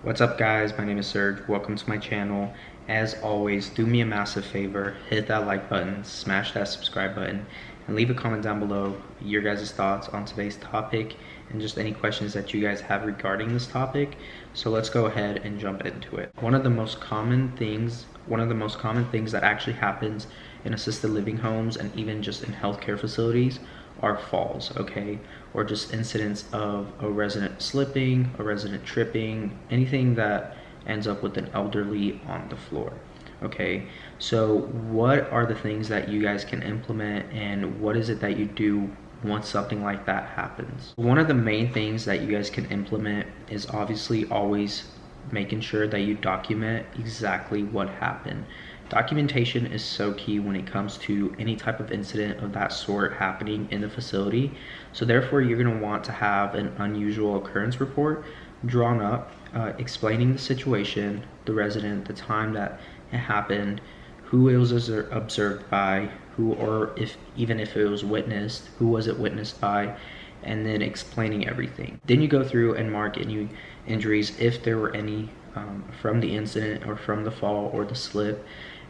What's up guys, my name is Serge, welcome to my channel. As always, do me a massive favor, hit that like button, smash that subscribe button, and leave a comment down below your guys' thoughts on today's topic and just any questions that you guys have regarding this topic. So let's go ahead and jump into it. One of the most common things that actually happens in assisted living homes and even just in healthcare facilities are falls, okay? Or just incidents of a resident slipping, a resident tripping, anything that ends up with an elderly on the floor, okay? So what are the things that you guys can implement, and what is it that you do once something like that happens? One of the main things that you guys can implement is obviously always making sure that you document exactly what happened. Documentation is so key when it comes to any type of incident of that sort happening in the facility. So therefore, you're going to want to have an unusual occurrence report drawn up, explaining the situation, the resident, the time that it happened, who it was observed by, who, or even if it was witnessed, who was it witnessed by, and then explaining everything. Then you go through and mark any injuries, if there were any, from the incident or from the fall or the slip,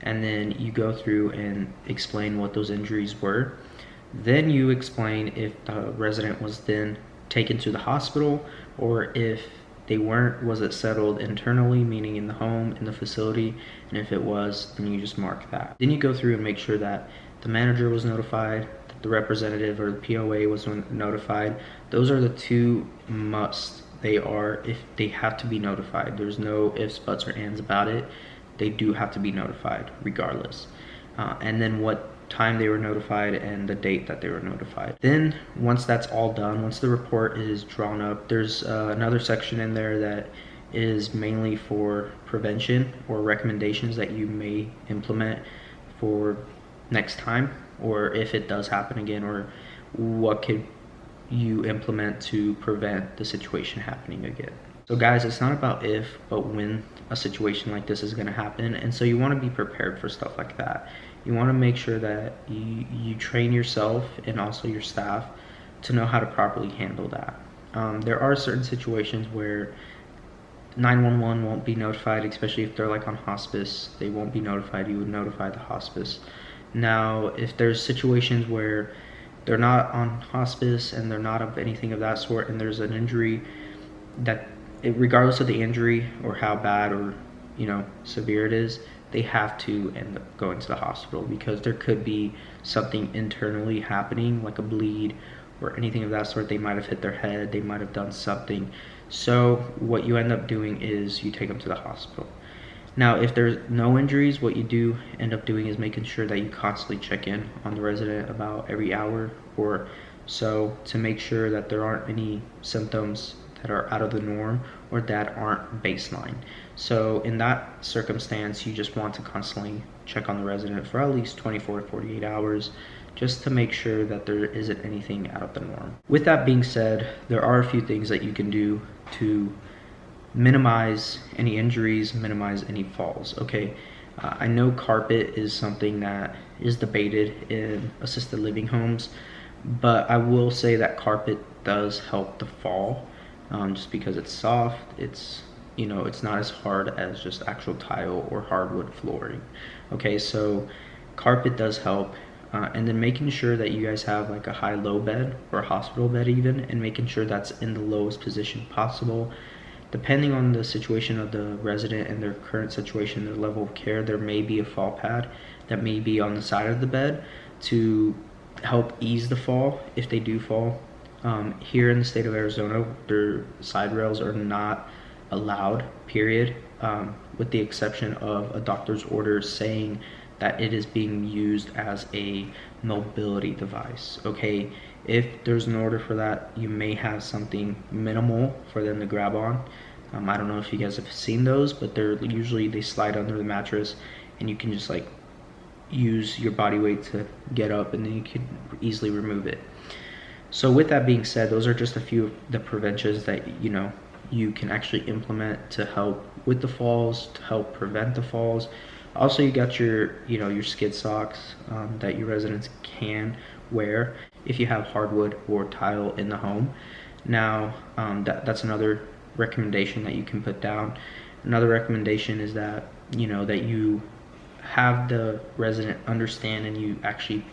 and then you go through and explain what those injuries were. Then you explain if the resident was then taken to the hospital, or if they weren't, was it settled internally, meaning in the home, in the facility, and if it was, then you just mark that. Then you go through and make sure that the manager was notified, that the representative or the POA was notified. Those are the two musts. If they have to be notified. There's no ifs, buts, or ands about it. They do have to be notified regardless. And then what time they were notified and the date that they were notified. Then once that's all done, once the report is drawn up, there's another section in there that is mainly for prevention or recommendations that you may implement for next time, or if it does happen again, or what could you implement to prevent the situation happening again. So guys, it's not about if, but when a situation like this is going to happen, and so you want to be prepared for stuff like that. You want to make sure that you train yourself and also your staff to know how to properly handle that. There are certain situations where 911 won't be notified, especially if they're like on hospice. They won't be notified. You would notify the hospice. Now, if there's situations where they're not on hospice and they're not of anything of that sort, and there's an injury that, regardless of the injury or how bad or severe it is, they have to end up going to the hospital, because there could be something internally happening, like a bleed or anything of that sort. They might have hit their head, they might have done something. So what you end up doing is you take them to the hospital. Now, if there's no injuries, what you do end up doing is making sure that you constantly check in on the resident about every hour or so, to make sure that there aren't any symptoms that are out of the norm or that aren't baseline. So in that circumstance, you just want to constantly check on the resident for at least 24 to 48 hours, just to make sure that there isn't anything out of the norm. With that being said, there are a few things that you can do to minimize any injuries, minimize any falls, okay? I know carpet is something that is debated in assisted living homes, but I will say that carpet does help the fall, just because it's soft. It's not as hard as just actual tile or hardwood flooring. Okay, so carpet does help. And then making sure that you guys have like a high-low bed or a hospital bed even, and making sure that's in the lowest position possible. Depending on the situation of the resident and their current situation, their level of care, there may be a fall pad that may be on the side of the bed to help ease the fall if they do fall. Here in the state of Arizona, their side rails are not allowed, period, with the exception of a doctor's order saying that it is being used as a mobility device, okay? If there's an order for that, you may have something minimal for them to grab on. I don't know if you guys have seen those, but they slide under the mattress, and you can just like use your body weight to get up, and then you can easily remove it. So with that being said, those are just a few of the preventions that you can actually implement to help with the falls, to help prevent the falls. Also, you got your your skid socks that your residents can wear if you have hardwood or tile in the home. Now, that's another recommendation that you can put down. Another recommendation is that, you know, that you have the resident understand, and you actually,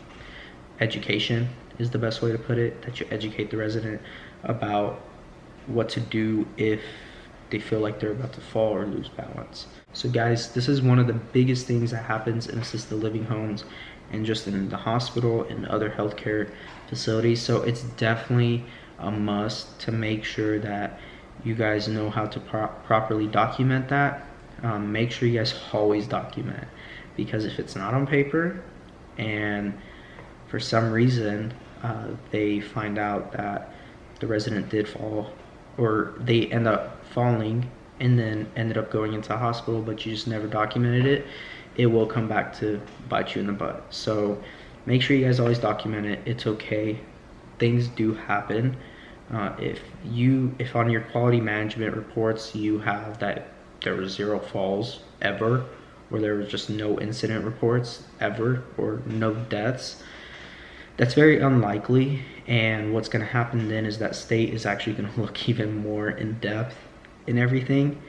education is the best way to put it, that you educate the resident about what to do if they feel like they're about to fall or lose balance. So guys, this is one of the biggest things that happens in assisted living homes and just in the hospital and other healthcare facilities. So it's definitely a must to make sure that you guys know how to properly document that. Make sure you guys always document, because if it's not on paper and for some reason they find out that the resident did fall, or they end up falling and then ended up going into a hospital, but you just never documented it, it will come back to bite you in the butt. So make sure you guys always document it. It's okay, things do happen. If on your quality management reports you have that there were 0 falls ever, or there was just no incident reports ever, or no deaths, that's very unlikely. And what's going to happen then is that state is actually going to look even more in depth in everything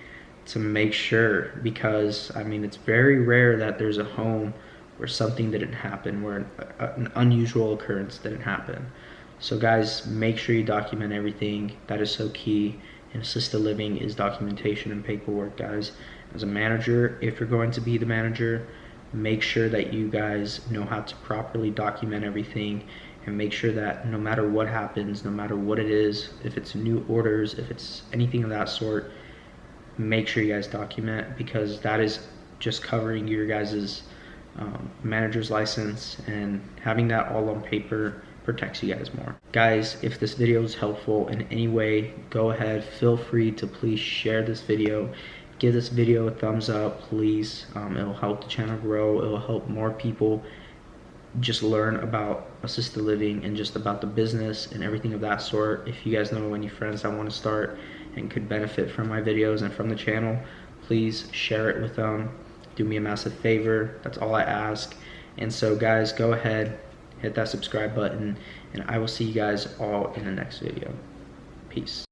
to make sure, because I mean, it's very rare that there's a home where something didn't happen, where an unusual occurrence didn't happen. So guys, make sure you document everything. That is so key in assisted living, is documentation and paperwork, guys. As a manager, if you're going to be the manager, make sure that you guys know how to properly document everything, and make sure that no matter what happens, no matter what it is, if it's new orders, if it's anything of that sort, make sure you guys document, because that is just covering your guys's manager's license, and having that all on paper protects you guys more. Guys, if this video is helpful in any way, go ahead, feel free to please share this video. Give this video a thumbs up, please. It'll help the channel grow. It'll help more people just learn about assisted living and just about the business and everything of that sort. If you guys know any friends that want to start and could benefit from my videos and from the channel, please share it with them. Do me a massive favor. That's all I ask. And so guys, go ahead, hit that subscribe button, and I will see you guys all in the next video. Peace.